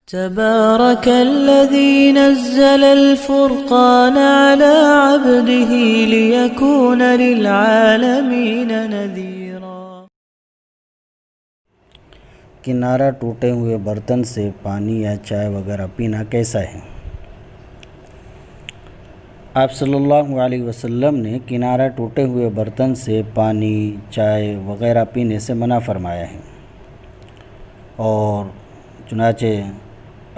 تبارك الذي نزل الفرقان على عبده ليكون للعالمين نذيرا۔ کنارہ ٹوٹے ہوئے برتن سے پانی یا چائے وغیرہ پینا کیسا ہے؟ آپ صلی اللہ علیہ وسلم نے کنارہ ٹوٹے ہوئے برتن سے پانی، چائے وغیرہ پینے سے منع فرمایا ہے، اور چنانچہ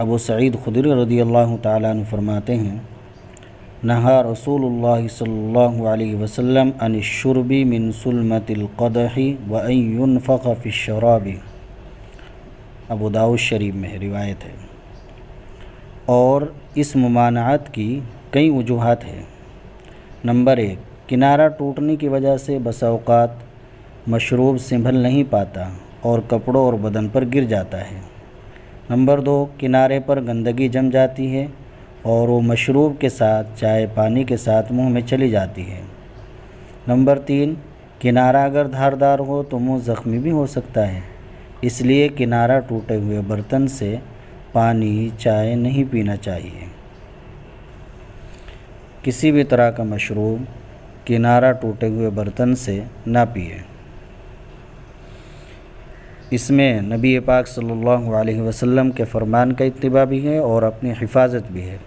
ابو سعید خدری رضی اللہ تعالیٰ عنہ فرماتے ہیں، نہا رسول اللہ صلی اللہ علیہ وسلم عن الشرب من سلمۃ القدح وان ينفخ فی الشراب، ابو داؤد شریف میں روایت ہے۔ اور اس ممانعت کی کئی وجوہات ہیں۔ نمبر 1، کنارہ ٹوٹنے کی وجہ سے بسا اوقات مشروب سنبھل نہیں پاتا اور کپڑوں اور بدن پر گر جاتا ہے۔ نمبر 2، کنارے پر گندگی جم جاتی ہے اور وہ مشروب کے ساتھ چائے پانی کے ساتھ منہ میں چلی جاتی ہے۔ نمبر 3، کنارہ اگر دھاردار ہو تو منہ زخمی بھی ہو سکتا ہے، اس لیے کنارہ ٹوٹے ہوئے برتن سے پانی، چائے نہیں پینا چاہیے۔ کسی بھی طرح کا مشروب کنارہ ٹوٹے ہوئے برتن سے نہ پیے۔ اس میں نبی پاک صلی اللہ علیہ وسلم کے فرمان کا اتباع بھی ہے اور اپنی حفاظت بھی ہے۔